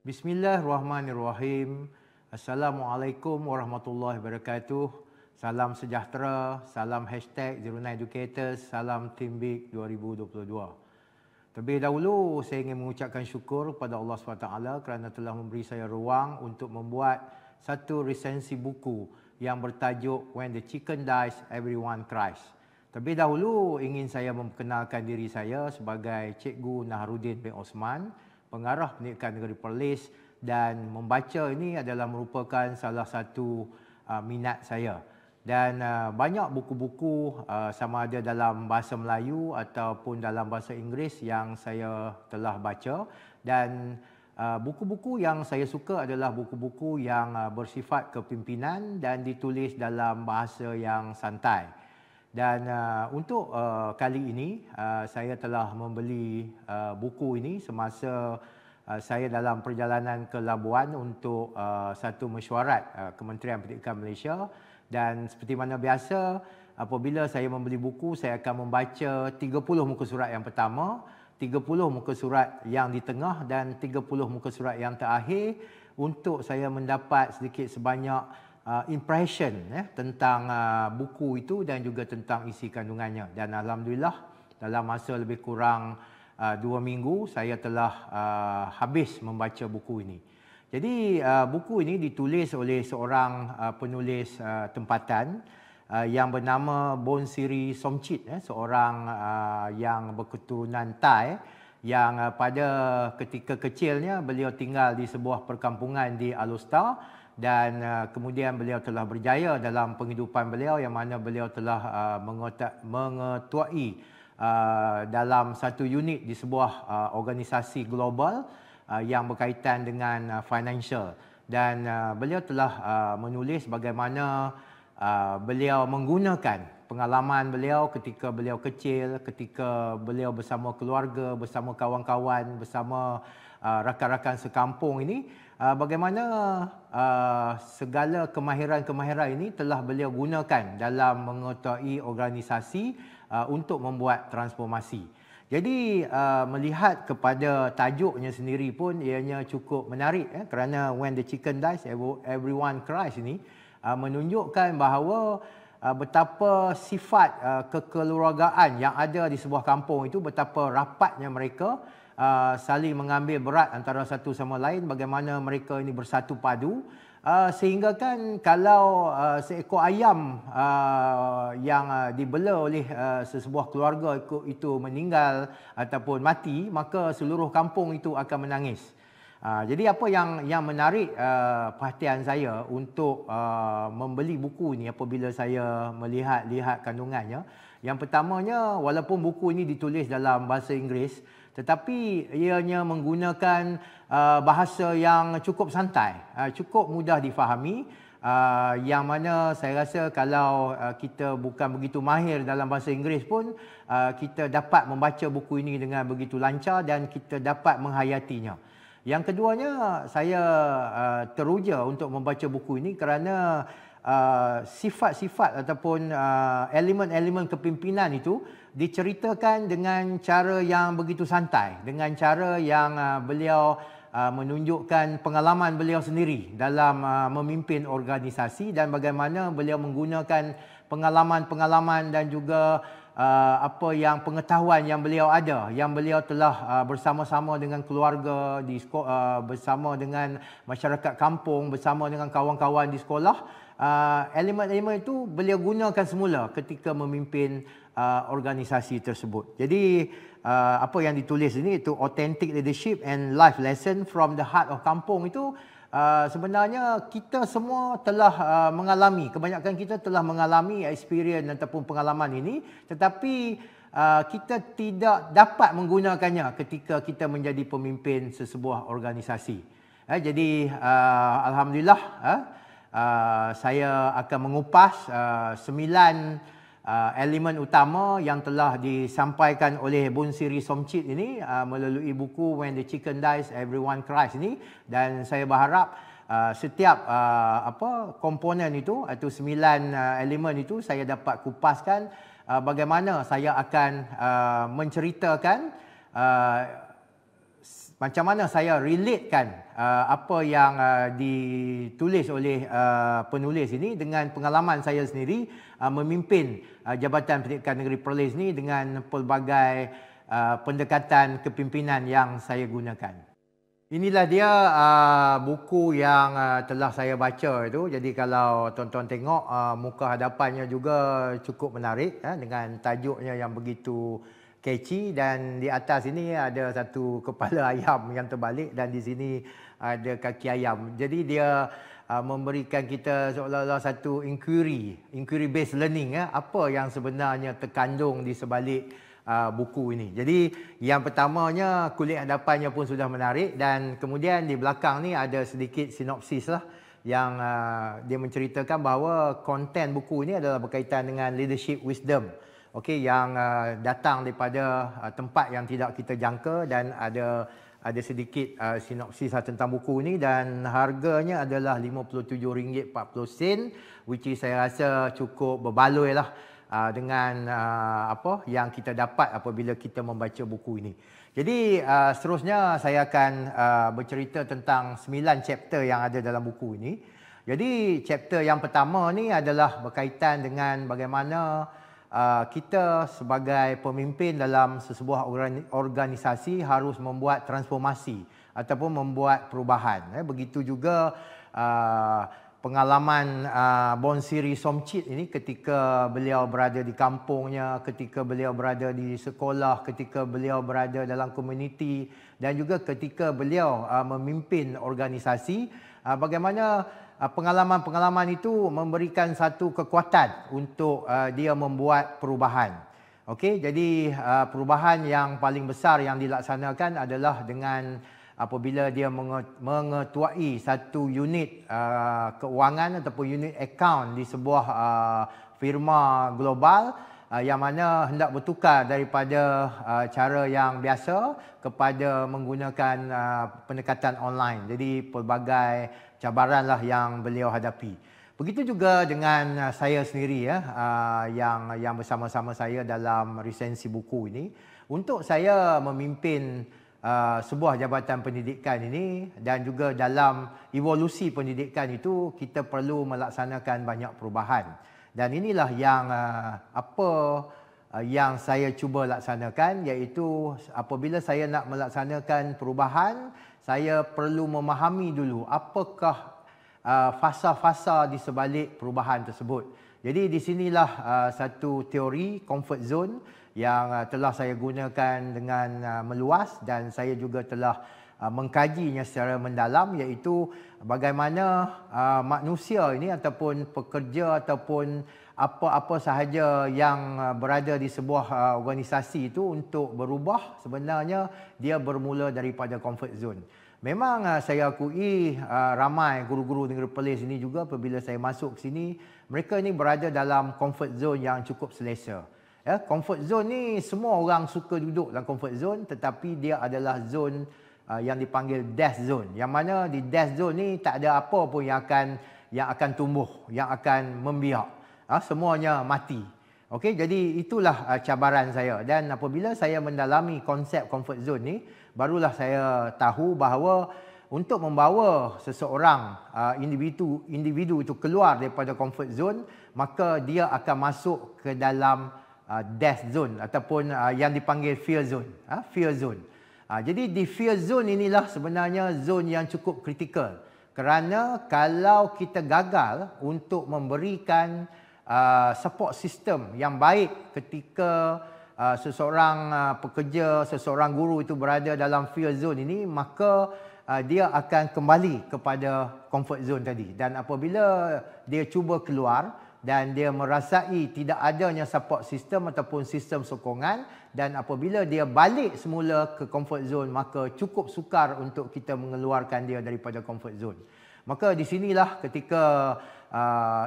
Bismillahirrahmanirrahim. Assalamualaikum warahmatullahi wabarakatuh. Salam sejahtera, salam #09educators, salam Team Big 2022. Terlebih dahulu, saya ingin mengucapkan syukur kepada Allah SWT kerana telah memberi saya ruang untuk membuat satu resensi buku yang bertajuk When the Chicken Dies, Everyone Cries. Terlebih dahulu, ingin saya memperkenalkan diri saya sebagai Cikgu Naharudin bin Osman, pengarah pendidikan negeri Perlis, dan membaca ini adalah merupakan salah satu minat saya. Dan banyak buku-buku sama ada dalam bahasa Melayu ataupun dalam bahasa Inggeris yang saya telah baca, dan buku-buku yang saya suka adalah buku-buku yang bersifat kepimpinan dan ditulis dalam bahasa yang santai. Dan untuk kali ini saya telah membeli buku ini semasa saya dalam perjalanan ke Labuan untuk satu mesyuarat Kementerian Pendidikan Malaysia. Dan seperti mana biasa, apabila saya membeli buku, saya akan membaca 30 muka surat yang pertama, 30 muka surat yang di tengah dan 30 muka surat yang terakhir untuk saya mendapat sedikit sebanyak impression tentang buku itu dan juga tentang isi kandungannya. Dan alhamdulillah dalam masa lebih kurang 2 minggu saya telah habis membaca buku ini. Jadi buku ini ditulis oleh seorang penulis tempatan yang bernama Bonsiri Somchit, seorang yang berketurunan Thai yang pada ketika kecilnya beliau tinggal di sebuah perkampungan di Alor, dan kemudian beliau telah berjaya dalam penghidupan beliau yang mana beliau telah mengetuai dalam satu unit di sebuah organisasi global yang berkaitan dengan financial. Dan beliau telah menulis bagaimana beliau menggunakan pengalaman beliau ketika beliau kecil, ketika beliau bersama keluarga, bersama kawan-kawan, bersama rakan-rakan sekampung ini, bagaimana segala kemahiran-kemahiran ini telah beliau gunakan dalam mengetuai organisasi untuk membuat transformasi. Jadi melihat kepada tajuknya sendiri pun ianya cukup menarik kerana When the Chicken Dies, Everyone Cries ini menunjukkan bahawa betapa sifat kekeluargaan yang ada di sebuah kampung itu, betapa rapatnya mereka saling mengambil berat antara satu sama lain, bagaimana mereka ini bersatu padu, sehingga kan kalau seekor ayam yang dibela oleh sesebuah keluarga itu meninggal ataupun mati, maka seluruh kampung itu akan menangis. Jadi apa yang menarik perhatian saya untuk membeli buku ini apabila saya melihat kandungannya, yang pertamanya, walaupun buku ini ditulis dalam bahasa Inggeris, tetapi ianya menggunakan bahasa yang cukup santai, cukup mudah difahami, yang mana saya rasa kalau kita bukan begitu mahir dalam bahasa Inggeris pun, kita dapat membaca buku ini dengan begitu lancar dan kita dapat menghayatinya. Yang keduanya, saya teruja untuk membaca buku ini kerana sifat-sifat ataupun elemen-elemen kepimpinan itu diceritakan dengan cara yang begitu santai, dengan cara yang beliau menunjukkan pengalaman beliau sendiri dalam memimpin organisasi dan bagaimana beliau menggunakan pengalaman-pengalaman dan juga apa yang pengetahuan yang beliau ada, yang beliau telah bersama-sama dengan keluarga di bersama dengan masyarakat kampung, bersama dengan kawan-kawan di sekolah. Elemen-elemen itu beliau gunakan semula ketika memimpin organisasi tersebut. Jadi apa yang ditulis ini, itu Authentic Leadership and Life Lesson from the Heart of Kampung, itu sebenarnya kita semua telah mengalami, kebanyakan kita telah mengalami experience ataupun pengalaman ini, tetapi kita tidak dapat menggunakannya ketika kita menjadi pemimpin sesebuah organisasi. Jadi alhamdulillah saya akan mengupas 9 elemen utama yang telah disampaikan oleh Bonsiri Somchit ini melalui buku When the Chicken Dies, Everyone Cries ini, dan saya berharap setiap komponen itu atau 9 elemen itu saya dapat kupaskan bagaimana saya akan menceritakan macam mana saya relatekan apa yang ditulis oleh penulis ini dengan pengalaman saya sendiri memimpin Jabatan Pendidikan Negeri Perlis ni dengan pelbagai pendekatan kepimpinan yang saya gunakan. Inilah dia buku yang telah saya baca itu. Jadi kalau tuan-tuan tengok muka hadapannya juga cukup menarik dengan tajuknya yang begitu catchy, dan di atas ini ada satu kepala ayam yang terbalik dan di sini ada kaki ayam. Jadi dia memberikan kita seolah-olah satu inquiry based learning, apa yang sebenarnya terkandung di sebalik buku ini. Jadi yang pertamanya kulit hadapannya pun sudah menarik, dan kemudian di belakang ni ada sedikit sinopsis lah yang dia menceritakan bahawa konten buku ini adalah berkaitan dengan leadership wisdom. Okey, yang datang daripada tempat yang tidak kita jangka, dan ada sedikit sinopsis tentang buku ini, dan harganya adalah RM57.40, which is saya rasa cukup berbaloi lah dengan apa yang kita dapat apabila kita membaca buku ini. Jadi seterusnya saya akan bercerita tentang 9 chapter yang ada dalam buku ini. Jadi chapter yang pertama ni adalah berkaitan dengan bagaimana kita sebagai pemimpin dalam sesebuah organisasi harus membuat transformasi ataupun membuat perubahan. Begitu juga pengalaman Bonsiri Somcit ini ketika beliau berada di kampungnya, ketika beliau berada di sekolah, ketika beliau berada dalam komuniti, dan juga ketika beliau memimpin organisasi, bagaimana pengalaman-pengalaman itu memberikan satu kekuatan untuk dia membuat perubahan. Okey, jadi perubahan yang paling besar yang dilaksanakan adalah dengan apabila dia mengetuai satu unit keuangan ataupun unit account di sebuah firma global yang mana hendak bertukar daripada cara yang biasa kepada menggunakan pendekatan online. Jadi pelbagai cabaranlah yang beliau hadapi. Begitu juga dengan saya sendiri yang bersama-sama saya dalam resensi buku ini. Untuk saya memimpin sebuah jabatan pendidikan ini, dan juga dalam evolusi pendidikan itu kita perlu melaksanakan banyak perubahan, dan inilah yang yang saya cuba laksanakan, iaitu apabila saya nak melaksanakan perubahan, saya perlu memahami dulu apakah fasa-fasa di sebalik perubahan tersebut. Jadi di sinilah satu teori comfort zone yang telah saya gunakan dengan meluas, dan saya juga telah mengkajinya secara mendalam, iaitu bagaimana manusia ini ataupun pekerja ataupun apa-apa sahaja yang berada di sebuah organisasi itu untuk berubah, sebenarnya dia bermula daripada comfort zone. Memang saya akui ramai guru-guru negeri Perlis ini juga apabila saya masuk ke sini, mereka ini berada dalam comfort zone yang cukup selesa. Comfort zone ni semua orang suka duduk dalam comfort zone, tetapi dia adalah zone yang dipanggil death zone, yang mana di death zone ni tak ada apa pun yang akan tumbuh, yang akan membiak. Semuanya mati. Okey, jadi itulah cabaran saya, dan apabila saya mendalami konsep comfort zone ni, barulah saya tahu bahawa untuk membawa seseorang individu itu keluar daripada comfort zone, maka dia akan masuk ke dalam death zone ataupun yang dipanggil fear zone. Fear zone. Jadi di fear zone inilah sebenarnya zone yang cukup kritikal, kerana kalau kita gagal untuk memberikan support system yang baik ketika seseorang pekerja, seseorang guru itu berada dalam fear zone ini, maka dia akan kembali kepada comfort zone tadi, dan apabila dia cuba keluar dan dia merasai tidak adanya support system ataupun sistem sokongan, dan apabila dia balik semula ke comfort zone, maka cukup sukar untuk kita mengeluarkan dia daripada comfort zone. Maka di sinilah ketika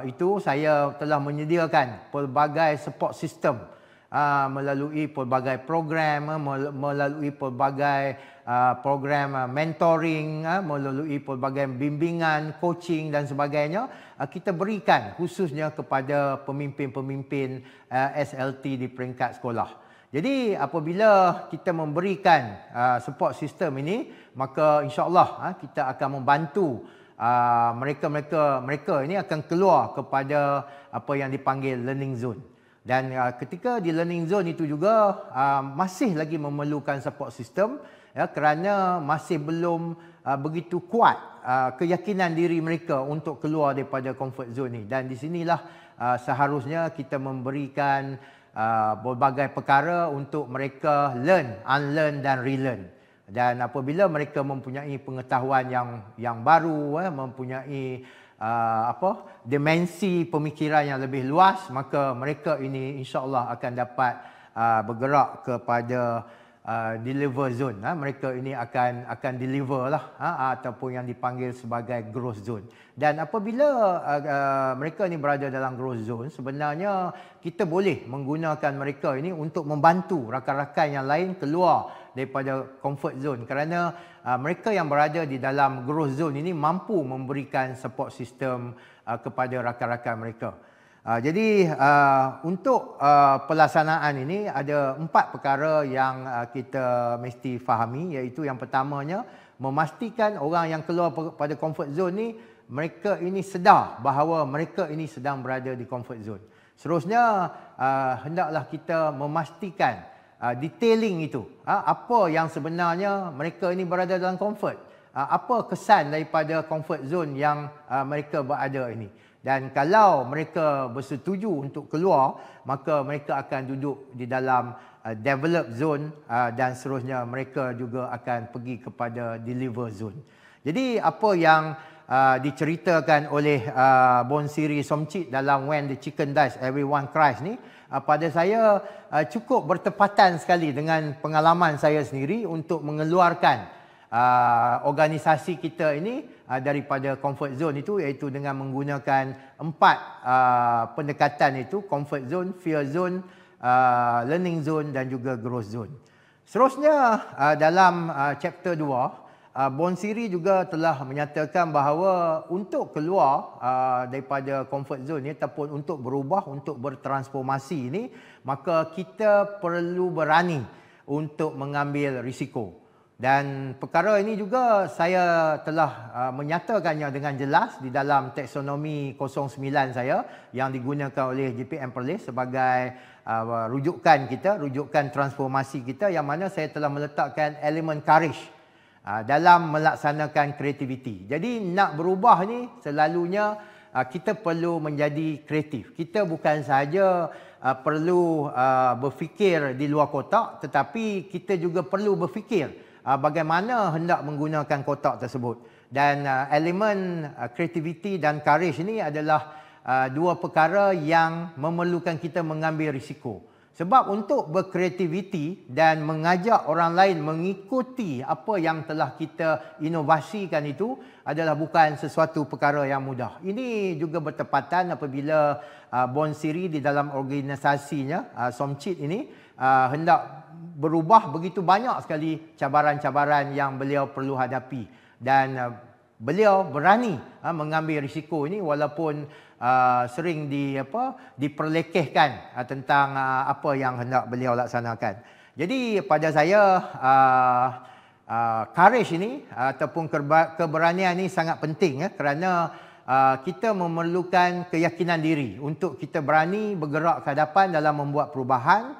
itu saya telah menyediakan pelbagai support system melalui pelbagai program, melalui pelbagai program mentoring, melalui pelbagai bimbingan, coaching dan sebagainya, kita berikan khususnya kepada pemimpin-pemimpin SLT di peringkat sekolah. Jadi apabila kita memberikan support system ini, maka insya-Allah kita akan membantu mereka ini akan keluar kepada apa yang dipanggil learning zone. Dan ketika di learning zone itu juga masih lagi memerlukan support system, ya, kerana masih belum begitu kuat keyakinan diri mereka untuk keluar daripada comfort zone ni. Dan di sinilah seharusnya kita memberikan berbagai perkara untuk mereka learn, unlearn dan relearn. Dan apabila mereka mempunyai pengetahuan yang baru, mempunyai dimensi pemikiran yang lebih luas, maka mereka ini insya-Allah akan dapat bergerak kepada deliver zone. Mereka ini akan deliver lah, ataupun yang dipanggil sebagai growth zone. Dan apabila mereka ini berada dalam growth zone, sebenarnya kita boleh menggunakan mereka ini untuk membantu rakan-rakan yang lain keluar daripada comfort zone, kerana mereka yang berada di dalam growth zone ini mampu memberikan support system kepada rakan-rakan mereka. Jadi untuk pelaksanaan ini ada 4 perkara yang kita mesti fahami, iaitu yang pertamanya memastikan orang yang keluar pada comfort zone ni, mereka ini sedar bahawa mereka ini sedang berada di comfort zone. Seterusnya hendaklah kita memastikan detailing itu, apa yang sebenarnya mereka ini berada dalam comfort, apa kesan daripada comfort zone yang mereka berada ini. Dan kalau mereka bersetuju untuk keluar, maka mereka akan duduk di dalam develop zone, dan seterusnya mereka juga akan pergi kepada deliver zone. Jadi apa yang diceritakan oleh Bonsiri Somcit dalam When the Chicken Dies Everyone Cries ni, pada saya cukup bertepatan sekali dengan pengalaman saya sendiri untuk mengeluarkan organisasi kita ini daripada comfort zone itu, iaitu dengan menggunakan 4 pendekatan itu: comfort zone, fear zone, learning zone dan juga growth zone. Seterusnya dalam chapter 2, Bonsiri juga telah menyatakan bahawa untuk keluar daripada comfort zone ni, ataupun untuk berubah, untuk bertransformasi ini, maka kita perlu berani untuk mengambil risiko. Dan perkara ini juga saya telah menyatakannya dengan jelas di dalam taksonomi 09 saya yang digunakan oleh JPM Perlis sebagai rujukan kita, rujukan transformasi kita, yang mana saya telah meletakkan elemen courage dalam melaksanakan kreativiti. Jadi nak berubah ni selalunya kita perlu menjadi kreatif. Kita bukan sahaja perlu berfikir di luar kotak, tetapi kita juga perlu berfikir bagaimana hendak menggunakan kotak tersebut. Dan elemen kreativiti dan courage ini adalah 2 perkara yang memerlukan kita mengambil risiko. Sebab untuk berkreativiti dan mengajak orang lain mengikuti apa yang telah kita inovasikan itu adalah bukan sesuatu perkara yang mudah. Ini juga bertepatan apabila Bonsiri di dalam organisasinya Somcit ini hendak berubah, begitu banyak sekali cabaran-cabaran yang beliau perlu hadapi, dan beliau berani mengambil risiko ini walaupun sering diperlekehkan tentang apa yang hendak beliau laksanakan. Jadi pada saya courage ini ataupun keberanian ini sangat penting, kerana kita memerlukan keyakinan diri untuk kita berani bergerak ke hadapan dalam membuat perubahan.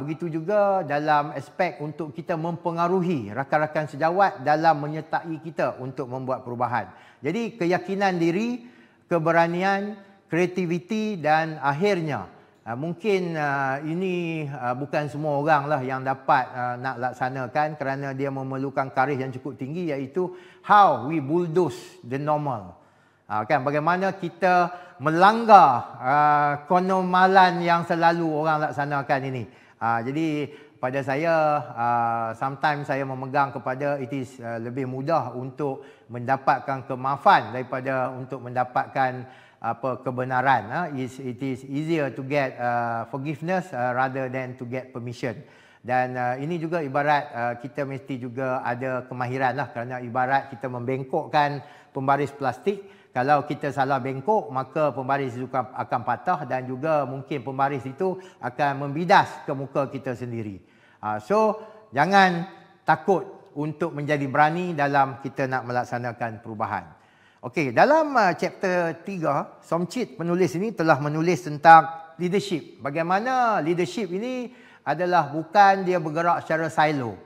Begitu juga dalam aspek untuk kita mempengaruhi rakan-rakan sejawat dalam menyertai kita untuk membuat perubahan. Jadi keyakinan diri, keberanian, kreativiti, dan akhirnya mungkin ini bukan semua orang lah yang dapat nak laksanakan, kerana dia memerlukan courage yang cukup tinggi, iaitu how we bulldoze the normal. Kan, bagaimana kita melanggar kenormalan yang selalu orang laksanakan ini. Jadi pada saya sometimes saya memegang kepada it is lebih mudah untuk mendapatkan kemaafan daripada untuk mendapatkan kebenaran. It is easier to get forgiveness rather than to get permission. Dan ini juga ibarat kita mesti juga ada kemahiran lah, kerana ibarat kita membengkokkan pembaris plastik. Kalau kita salah bengkok, maka pembaris itu akan patah dan juga mungkin pembaris itu akan membidas ke muka kita sendiri. So, jangan takut untuk menjadi berani dalam kita nak melaksanakan perubahan. Okey, dalam chapter 3, Somchit penulis ini telah menulis tentang leadership. Bagaimana leadership ini adalah bukan dia bergerak secara silo.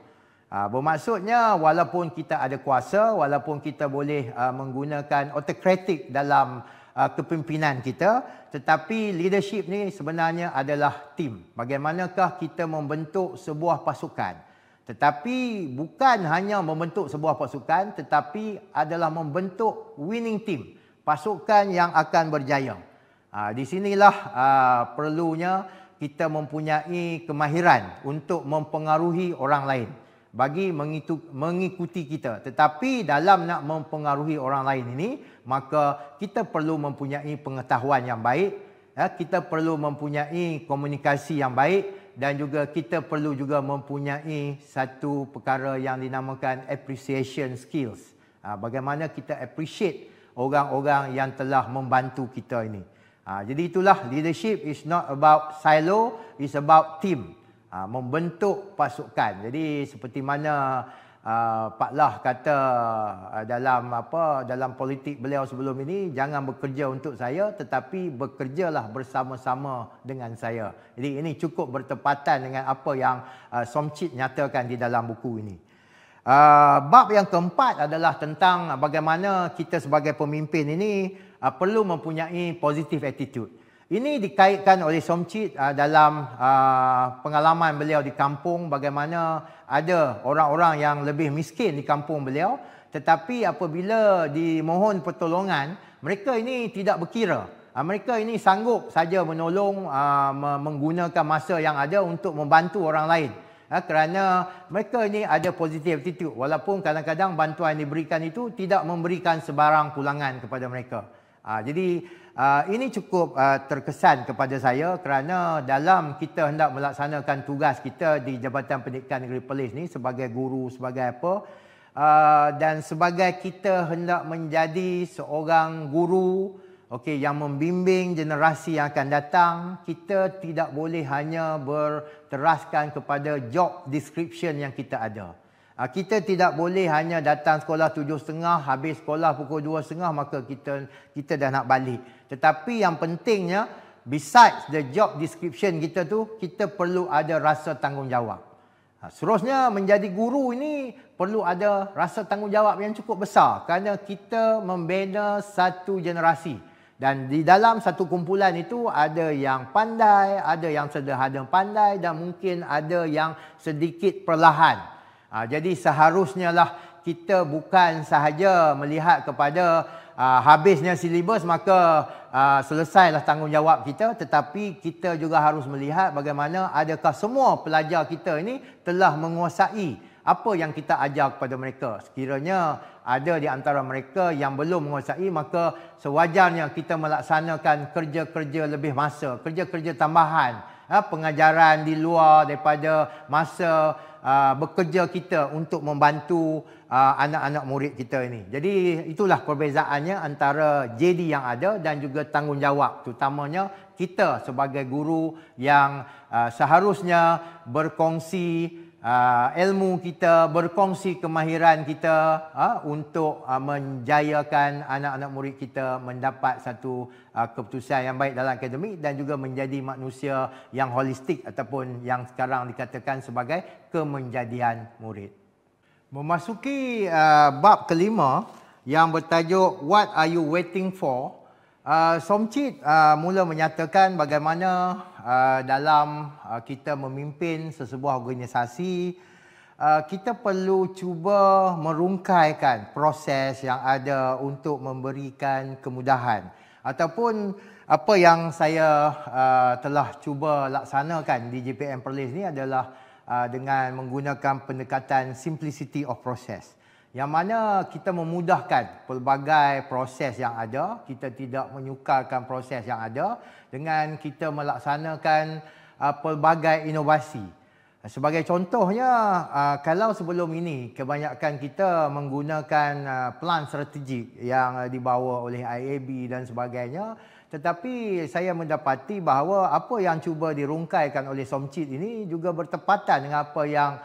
Bermaksudnya walaupun kita ada kuasa, walaupun kita boleh menggunakan autokratik dalam kepimpinan kita, tetapi leadership ni sebenarnya adalah tim. Bagaimanakah kita membentuk sebuah pasukan? Tetapi bukan hanya membentuk sebuah pasukan, tetapi adalah membentuk winning team, pasukan yang akan berjaya. Di sinilah perlunya kita mempunyai kemahiran untuk mempengaruhi orang lain bagi mengikuti kita. Tetapi dalam nak mempengaruhi orang lain ini, maka kita perlu mempunyai pengetahuan yang baik, kita perlu mempunyai komunikasi yang baik dan juga kita perlu juga mempunyai satu perkara yang dinamakan appreciation skills. Bagaimana kita appreciate orang-orang yang telah membantu kita ini. Jadi itulah, leadership is not about silo, it's about team. Membentuk pasukan. Jadi seperti mana Pak Lah kata dalam politik beliau sebelum ini, jangan bekerja untuk saya tetapi bekerjalah bersama-sama dengan saya. Jadi ini cukup bertepatan dengan apa yang Somchit nyatakan di dalam buku ini. Bab yang keempat adalah tentang bagaimana kita sebagai pemimpin ini perlu mempunyai positive attitude. Ini dikaitkan oleh Somchit dalam pengalaman beliau di kampung, bagaimana ada orang-orang yang lebih miskin di kampung beliau, tetapi apabila dimohon pertolongan, mereka ini tidak berkira. Mereka ini sanggup saja menolong, menggunakan masa yang ada untuk membantu orang lain. Kerana mereka ini ada positive attitude, walaupun kadang-kadang bantuan yang diberikan itu tidak memberikan sebarang pulangan kepada mereka. Jadi ini cukup terkesan kepada saya kerana dalam kita hendak melaksanakan tugas kita di Jabatan Pendidikan Negeri Perlis ni sebagai guru, sebagai apa, dan sebagai kita hendak menjadi seorang guru yang membimbing generasi yang akan datang, kita tidak boleh hanya berteraskan kepada job description yang kita ada. Kita tidak boleh hanya datang sekolah 7.30, habis sekolah pukul 2.30, maka kita dah nak balik. Tetapi yang pentingnya, besides the job description kita tu, kita perlu ada rasa tanggungjawab. Seterusnya, menjadi guru ini perlu ada rasa tanggungjawab yang cukup besar kerana kita membina satu generasi. Dan di dalam satu kumpulan itu ada yang pandai, ada yang sederhana pandai dan mungkin ada yang sedikit perlahan. Jadi seharusnya lah kita bukan sahaja melihat kepada habisnya silibus maka selesailah tanggungjawab kita, tetapi kita juga harus melihat bagaimana adakah semua pelajar kita ini telah menguasai apa yang kita ajar kepada mereka. Sekiranya ada di antara mereka yang belum menguasai, maka sewajarnya kita melaksanakan kerja-kerja lebih masa, kerja-kerja tambahan, pengajaran di luar daripada masa bekerja kita untuk membantu anak-anak murid kita ini. Jadi itulah perbezaannya antara JD yang ada dan juga tanggungjawab, terutamanya kita sebagai guru yang seharusnya berkongsi ilmu kita, berkongsi kemahiran kita untuk menjayakan anak-anak murid kita mendapat satu keputusan yang baik dalam akademik dan juga menjadi manusia yang holistik ataupun yang sekarang dikatakan sebagai kemenjadian murid. Memasuki bab kelima yang bertajuk What Are You Waiting For? Somchit mula menyatakan bagaimana dalam kita memimpin sesebuah organisasi, kita perlu cuba merungkaikan proses yang ada untuk memberikan kemudahan. Ataupun apa yang saya telah cuba laksanakan di JPM Perlis ni adalah dengan menggunakan pendekatan simplicity of process. Yang mana kita memudahkan pelbagai proses yang ada, kita tidak menyukarkan proses yang ada dengan kita melaksanakan pelbagai inovasi. Sebagai contohnya, kalau sebelum ini kebanyakan kita menggunakan plan strategik yang dibawa oleh IAB dan sebagainya, tetapi saya mendapati bahawa apa yang cuba dirungkaikan oleh Somcit ini juga bertepatan dengan apa yang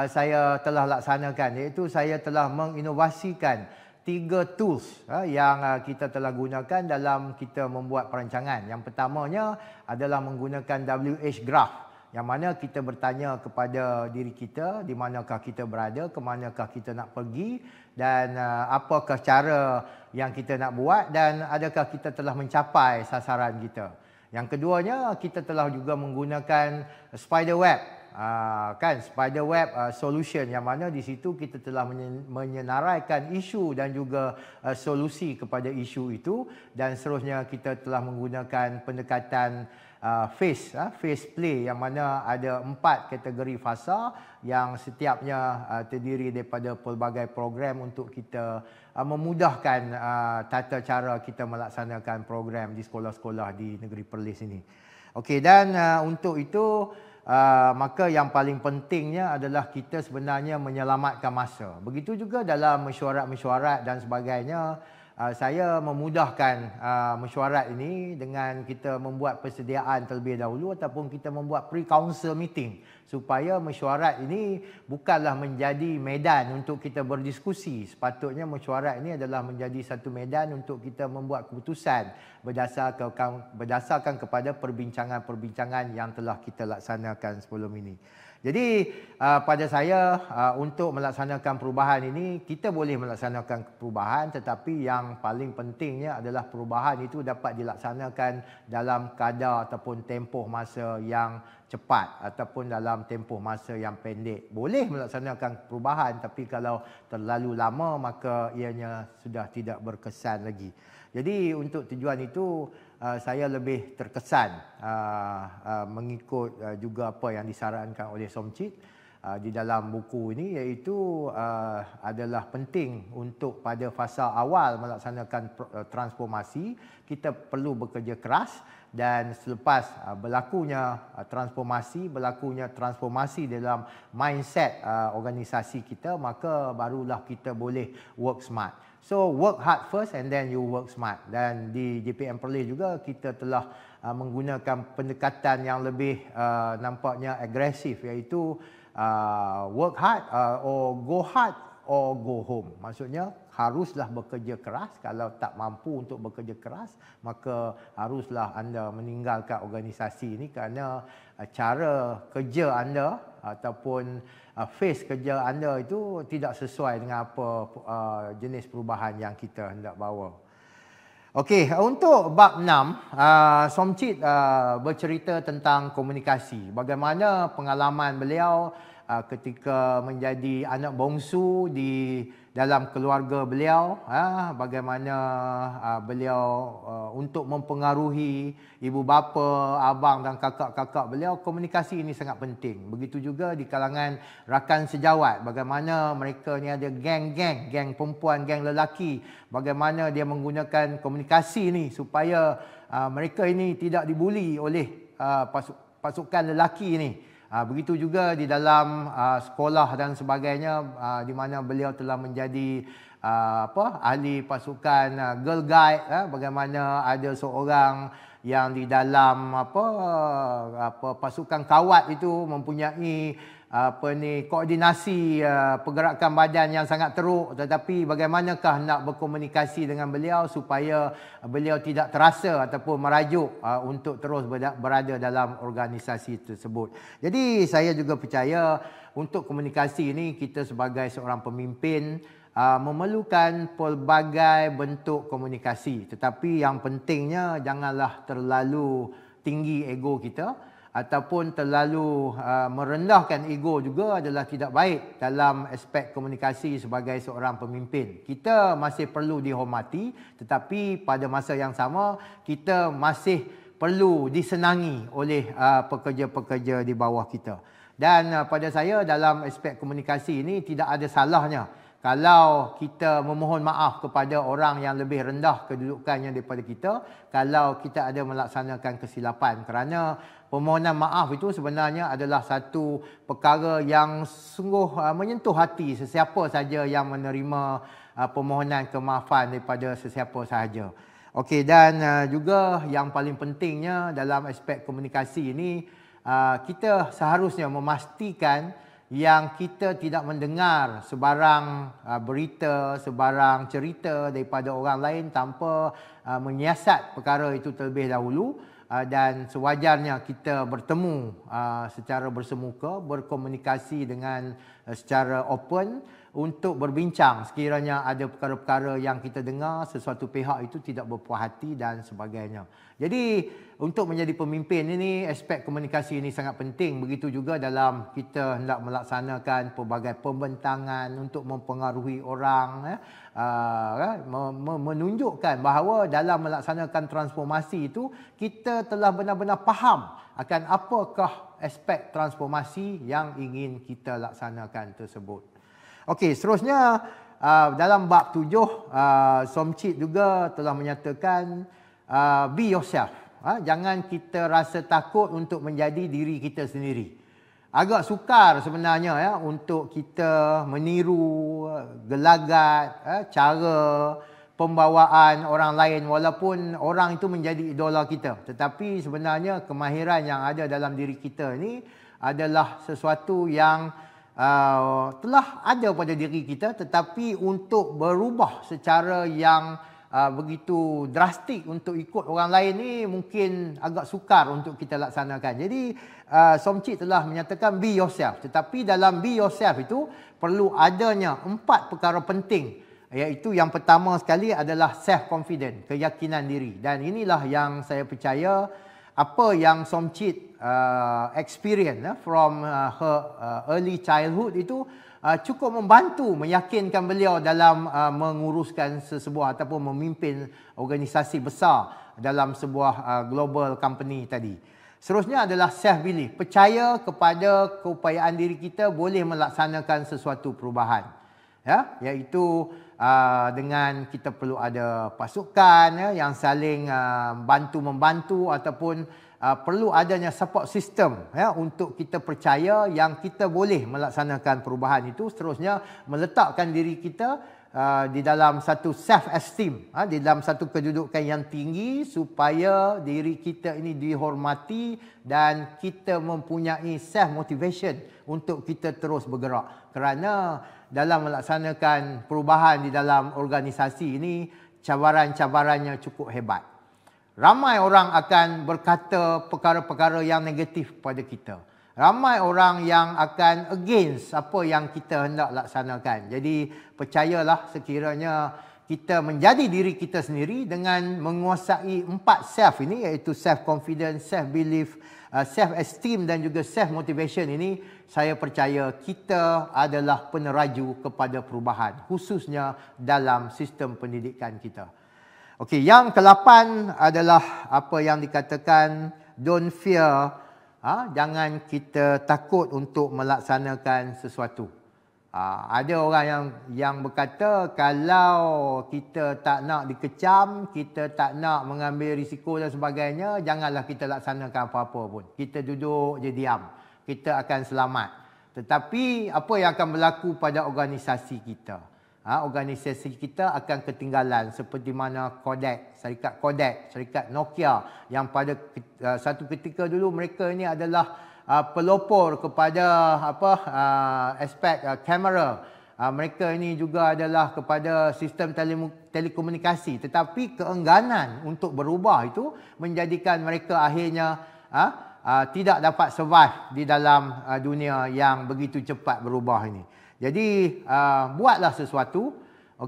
saya telah laksanakan, iaitu saya telah menginovasikan 3 tools yang kita telah gunakan dalam kita membuat perancangan. Yang pertamanya adalah menggunakan WH Graph, yang mana kita bertanya kepada diri kita di manakah kita berada, ke manakah kita nak pergi dan apakah cara yang kita nak buat dan adakah kita telah mencapai sasaran kita. Yang keduanya, kita telah juga menggunakan spiderweb, spiderweb solution, yang mana di situ kita telah menyenaraikan isu dan juga solusi kepada isu itu, dan seterusnya kita telah menggunakan pendekatan phase play, yang mana ada 4 kategori fasa yang setiapnya terdiri daripada pelbagai program untuk kita memudahkan tata cara kita melaksanakan program di sekolah-sekolah di negeri Perlis ini. Okey, dan untuk itu maka yang paling pentingnya adalah kita sebenarnya menyelamatkan masa. Begitu juga dalam mesyuarat-mesyuarat dan sebagainya. Saya memudahkan mesyuarat ini dengan kita membuat persediaan terlebih dahulu ataupun kita membuat pre-council meeting, supaya mesyuarat ini bukanlah menjadi medan untuk kita berdiskusi. Sepatutnya mesyuarat ini adalah menjadi satu medan untuk kita membuat keputusan berdasarkan kepada perbincangan-perbincangan yang telah kita laksanakan sebelum ini. Jadi pada saya, untuk melaksanakan perubahan ini, kita boleh melaksanakan perubahan, tetapi yang paling pentingnya adalah perubahan itu dapat dilaksanakan dalam kadar ataupun tempoh masa yang cepat ataupun dalam tempoh masa yang pendek. Boleh melaksanakan perubahan, tapi kalau terlalu lama maka ianya sudah tidak berkesan lagi. Jadi untuk tujuan itu, saya lebih terkesan mengikut juga apa yang disarankan oleh Somcit di dalam buku ini, iaitu adalah penting untuk pada fasa awal melaksanakan transformasi, kita perlu bekerja keras, dan selepas berlakunya transformasi dalam mindset organisasi kita, maka barulah kita boleh work smart. So work hard first and then you work smart. Dan di JPM Perlis juga kita telah menggunakan pendekatan yang lebih nampaknya agresif, iaitu work hard or go hard or go home. Maksudnya haruslah bekerja keras. Kalau tak mampu untuk bekerja keras, maka haruslah anda meninggalkan organisasi ini, kerana cara kerja anda ataupun phase kerja anda itu tidak sesuai dengan apa jenis perubahan yang kita hendak bawa. Okey, untuk bab 6, Somcit bercerita tentang komunikasi. Bagaimana pengalaman beliau ketika menjadi anak bongsu di dalam keluarga beliau, bagaimana beliau untuk mempengaruhi ibu bapa, abang dan kakak-kakak beliau. Komunikasi ini sangat penting. Begitu juga di kalangan rakan sejawat, bagaimana mereka ni ada geng perempuan, geng lelaki, bagaimana dia menggunakan komunikasi ni supaya mereka ini tidak dibuli oleh pasukan lelaki ni. Begitu juga di dalam sekolah dan sebagainya, di mana beliau telah menjadi ahli pasukan Girl Guide, bagaimana ada seorang yang di dalam pasukan kawat itu mempunyai koordinasi pergerakan badan yang sangat teruk, tetapi bagaimanakah nak berkomunikasi dengan beliau supaya beliau tidak terasa ataupun merajuk untuk terus berada dalam organisasi tersebut. Jadi saya juga percaya untuk komunikasi ini, kita sebagai seorang pemimpin memerlukan pelbagai bentuk komunikasi, tetapi yang pentingnya janganlah terlalu tinggi ego kita, ataupun terlalu merendahkan ego juga adalah tidak baik dalam aspek komunikasi sebagai seorang pemimpin. Kita masih perlu dihormati, tetapi pada masa yang sama kita masih perlu disenangi oleh pekerja-pekerja di bawah kita. Dan pada saya, dalam aspek komunikasi ini tidak ada salahnya Kalau kita memohon maaf kepada orang yang lebih rendah kedudukannya daripada kita, kalau kita ada melaksanakan kesilapan, kerana permohonan maaf itu sebenarnya adalah satu perkara yang sungguh menyentuh hati sesiapa saja yang menerima permohonan kemaafan daripada sesiapa sahaja. Okey, dan juga yang paling pentingnya dalam aspek komunikasi ini, kita seharusnya memastikan yang kita tidak mendengar sebarang berita, sebarang cerita daripada orang lain tanpa menyiasat perkara itu terlebih dahulu, dan sewajarnya kita bertemu secara bersemuka, berkomunikasi dengan secara open untuk berbincang sekiranya ada perkara-perkara yang kita dengar sesuatu pihak itu tidak berpuas hati dan sebagainya. Jadi untuk menjadi pemimpin ini, aspek komunikasi ini sangat penting. Begitu juga dalam kita hendak melaksanakan pelbagai pembentangan untuk mempengaruhi orang, menunjukkan bahawa dalam melaksanakan transformasi itu kita telah benar-benar faham akan apakah aspek transformasi yang ingin kita laksanakan tersebut. Okey, seterusnya dalam bab 7, Somcik juga telah menyatakan be yourself. Jangan kita rasa takut untuk menjadi diri kita sendiri. Agak sukar sebenarnya untuk kita meniru gelagat, cara pembawaan orang lain walaupun orang itu menjadi idola kita. Tetapi sebenarnya kemahiran yang ada dalam diri kita ni adalah sesuatu yang telah ada pada diri kita, tetapi untuk berubah secara yang begitu drastik untuk ikut orang lain ni mungkin agak sukar untuk kita laksanakan. Jadi Somcik telah menyatakan be yourself, tetapi dalam be yourself itu perlu adanya 4 perkara penting, iaitu yang pertama sekali adalah self confidence, keyakinan diri. Dan inilah yang saya percaya apa yang Somcik experience from her early childhood itu cukup membantu meyakinkan beliau dalam menguruskan sesebuah ataupun memimpin organisasi besar dalam sebuah global company tadi. Seterusnya adalah self belief, percaya kepada keupayaan diri kita boleh melaksanakan sesuatu perubahan, iaitu dengan kita perlu ada pasukan yang saling bantu-membantu ataupun perlu adanya support system untuk kita percaya yang kita boleh melaksanakan perubahan itu. Seterusnya meletakkan diri kita di dalam satu self esteem, di dalam satu kedudukan yang tinggi supaya diri kita ini dihormati dan kita mempunyai self motivation untuk kita terus bergerak. Kerana dalam melaksanakan perubahan di dalam organisasi ini, cabaran-cabarannya cukup hebat. Ramai orang akan berkata perkara-perkara yang negatif pada kita. Ramai orang yang akan against apa yang kita hendak laksanakan. Jadi percayalah sekiranya kita menjadi diri kita sendiri dengan menguasai 4 self ini, iaitu self confidence, self belief, self esteem dan juga self motivation ini, saya percaya kita adalah peneraju kepada perubahan, khususnya dalam sistem pendidikan kita. Okey, yang ke-8 adalah apa yang dikatakan don't fear. Jangan kita takut untuk melaksanakan sesuatu. Ada orang yang berkata kalau kita tak nak dikecam, kita tak nak mengambil risiko dan sebagainya, janganlah kita laksanakan apa-apa pun. Kita duduk je diam, kita akan selamat. Tetapi apa yang akan berlaku pada organisasi kita? Organisasi kita akan ketinggalan seperti mana Kodak, syarikat Nokia yang pada satu ketika dulu mereka ini adalah pelopor kepada aspek kamera. Mereka ini juga adalah kepada sistem telekomunikasi, tetapi keengganan untuk berubah itu menjadikan mereka akhirnya tidak dapat survive di dalam dunia yang begitu cepat berubah ini. Jadi buatlah sesuatu,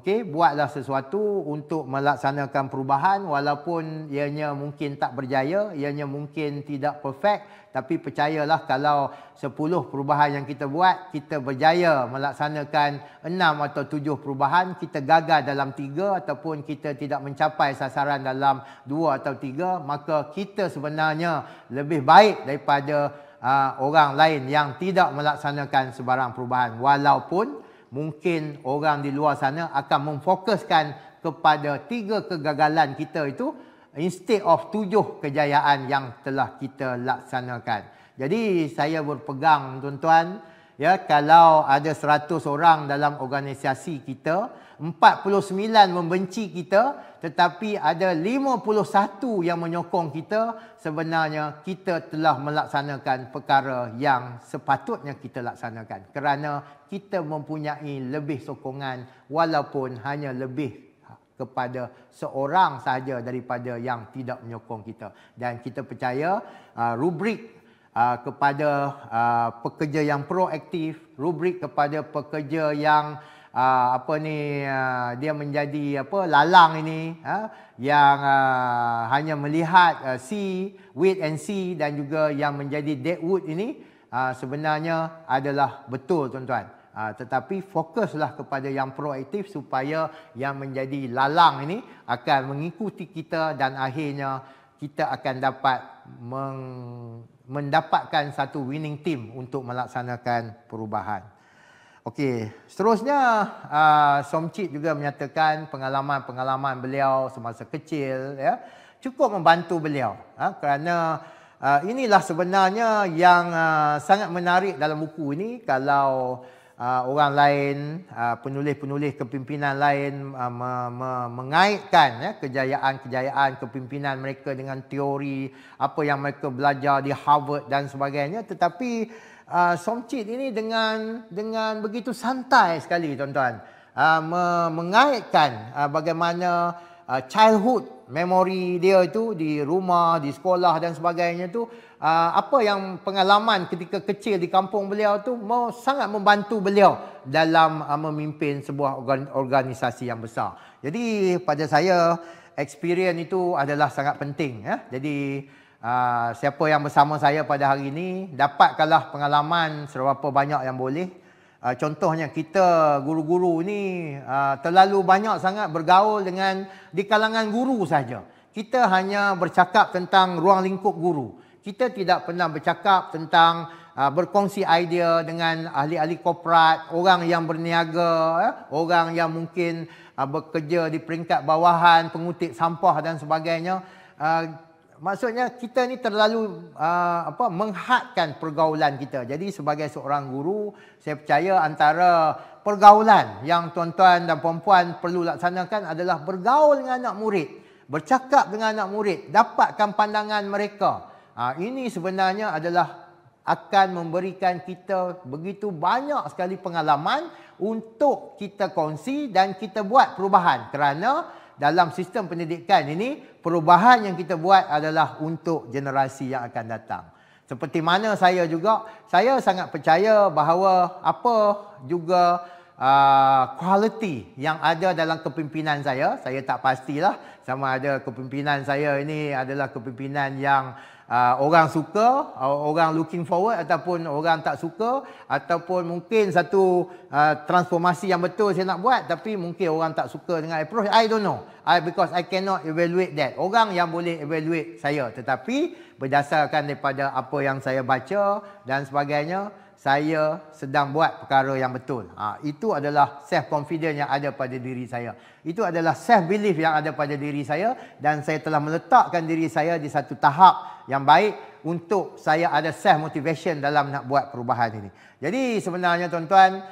buatlah sesuatu untuk melaksanakan perubahan walaupun ianya mungkin tak berjaya, ianya mungkin tidak perfect, tapi percayalah kalau 10 perubahan yang kita buat, kita berjaya melaksanakan 6 atau 7 perubahan, kita gagal dalam 3 ataupun kita tidak mencapai sasaran dalam 2 atau 3, maka kita sebenarnya lebih baik daripada orang lain yang tidak melaksanakan sebarang perubahan walaupun mungkin orang di luar sana akan memfokuskan kepada 3 kegagalan kita itu instead of 7 kejayaan yang telah kita laksanakan. Jadi saya berpegang tuan-tuan, ya, kalau ada 100 orang dalam organisasi kita, 49 membenci kita, tetapi ada 51 yang menyokong kita, sebenarnya kita telah melaksanakan perkara yang sepatutnya kita laksanakan. Kerana kita mempunyai lebih sokongan walaupun hanya lebih kepada seorang sahaja daripada yang tidak menyokong kita. Dan kita percaya rubrik kepada pekerja yang proaktif, rubrik kepada pekerja yang dia menjadi lalang ini, yang hanya melihat wait and see, dan juga yang menjadi deadwood ini sebenarnya adalah betul tuan-tuan. Tetapi fokuslah kepada yang proaktif supaya yang menjadi lalang ini akan mengikuti kita dan akhirnya kita akan dapat mendapatkan satu winning team untuk melaksanakan perubahan. Okey, seterusnya Somcik juga menyatakan pengalaman-pengalaman beliau semasa kecil, ya, cukup membantu beliau, kerana inilah sebenarnya yang sangat menarik dalam buku ini. Kalau orang lain, penulis-penulis kepimpinan lain mengaitkan kejayaan-kejayaan kepimpinan mereka dengan teori apa yang mereka belajar di Harvard dan sebagainya, tetapi Somcik ini dengan begitu santai sekali tuan-tuan mengaitkan bagaimana childhood memory dia itu di rumah, di sekolah dan sebagainya tu, apa yang pengalaman ketika kecil di kampung beliau tu sangat membantu beliau dalam memimpin sebuah organisasi yang besar. Jadi pada saya experience itu adalah sangat penting, ya. Jadi siapa yang bersama saya pada hari ini, dapatkanlah pengalaman seberapa banyak yang boleh. Contohnya kita guru-guru ni terlalu banyak sangat bergaul dengan di kalangan guru saja. Kita hanya bercakap tentang ruang lingkup guru. Kita tidak pernah bercakap tentang berkongsi idea dengan ahli-ahli korporat, orang yang berniaga, orang yang mungkin bekerja di peringkat bawahan, pengutip sampah dan sebagainya. Maksudnya kita ni terlalu menghadkan pergaulan kita. Jadi sebagai seorang guru, saya percaya antara pergaulan yang tuan-tuan dan puan-puan perlu laksanakan adalah bergaul dengan anak murid, bercakap dengan anak murid, dapatkan pandangan mereka. Ini sebenarnya adalah akan memberikan kita begitu banyak sekali pengalaman untuk kita kongsi dan kita buat perubahan. Kerana dalam sistem pendidikan ini, perubahan yang kita buat adalah untuk generasi yang akan datang. Seperti mana saya juga, saya sangat percaya bahawa apa juga quality yang ada dalam kepimpinan saya tak pastilah sama ada kepimpinan saya ini adalah kepimpinan yang orang suka, orang looking forward, ataupun orang tak suka, ataupun mungkin satu transformasi yang betul saya nak buat tapi mungkin orang tak suka dengan approach. I don't know, because I cannot evaluate that. Orang yang boleh evaluate saya, tetapi berdasarkan daripada apa yang saya baca dan sebagainya, saya sedang buat perkara yang betul. Itu adalah self-confidence yang ada pada diri saya. Itu adalah self-belief yang ada pada diri saya. Dan saya telah meletakkan diri saya di satu tahap yang baik untuk saya ada self-motivation dalam nak buat perubahan ini. Jadi sebenarnya tuan-tuan,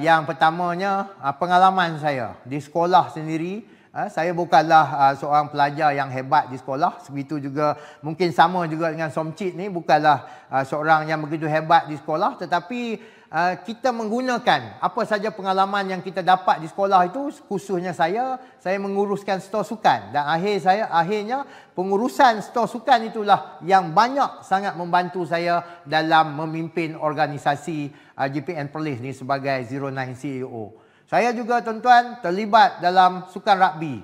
yang pertamanya pengalaman saya di sekolah sendiri. Saya bukanlah seorang pelajar yang hebat di sekolah. Segitu juga mungkin sama juga dengan Somcik ni, bukanlah seorang yang begitu hebat di sekolah, tetapi kita menggunakan apa saja pengalaman yang kita dapat di sekolah itu. Khususnya saya menguruskan stor sukan, dan akhirnya pengurusan stor sukan itulah yang banyak sangat membantu saya dalam memimpin organisasi GPN Perlis ni sebagai 09 CEO. Saya juga tuan-tuan terlibat dalam sukan rugby.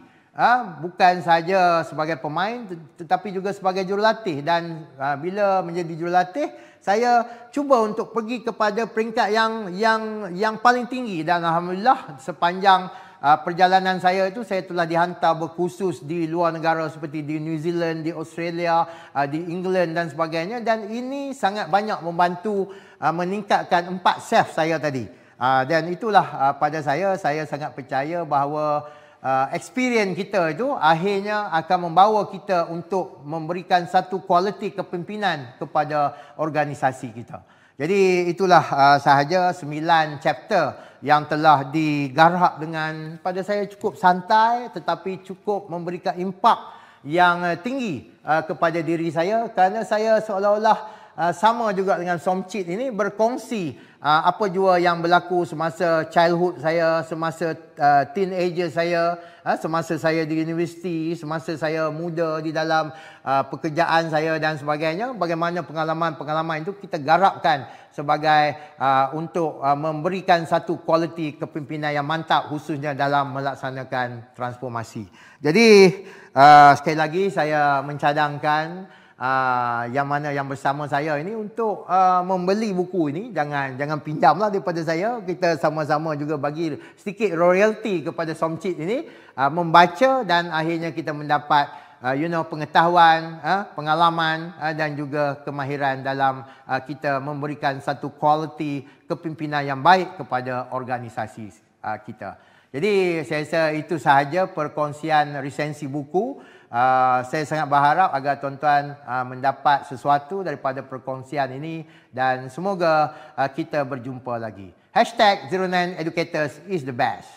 Bukan saja sebagai pemain tetapi juga sebagai jurulatih. Dan bila menjadi jurulatih, saya cuba untuk pergi kepada peringkat yang paling tinggi. Dan alhamdulillah sepanjang perjalanan saya itu, saya telah dihantar berkursus di luar negara seperti di New Zealand, di Australia, di England dan sebagainya. Dan ini sangat banyak membantu meningkatkan 4 self saya tadi. Dan itulah pada saya sangat percaya bahawa experience kita itu akhirnya akan membawa kita untuk memberikan satu kualiti kepimpinan kepada organisasi kita. Jadi itulah sahaja 9 chapter yang telah digarap dengan pada saya cukup santai tetapi cukup memberikan impak yang tinggi kepada diri saya, kerana saya seolah-olah sama juga dengan Somcit ini berkongsi apa jua yang berlaku semasa childhood saya, semasa teenager saya, semasa saya di universiti, semasa saya muda di dalam pekerjaan saya dan sebagainya. Bagaimana pengalaman-pengalaman itu kita garapkan sebagai untuk memberikan satu kualiti kepimpinan yang mantap khususnya dalam melaksanakan transformasi. Jadi sekali lagi saya mencadangkan yang mana yang bersama saya ini untuk membeli buku ini, jangan pinjamlah daripada saya. Kita sama-sama juga bagi sedikit royalty kepada Somcit ini, membaca dan akhirnya kita mendapat pengetahuan, pengalaman dan juga kemahiran dalam kita memberikan satu kualiti kepimpinan yang baik kepada organisasi kita. Jadi saya rasa itu sahaja perkongsian resensi buku. Saya sangat berharap agar tuan-tuan mendapat sesuatu daripada perkongsian ini dan semoga kita berjumpa lagi. #09educators is the best.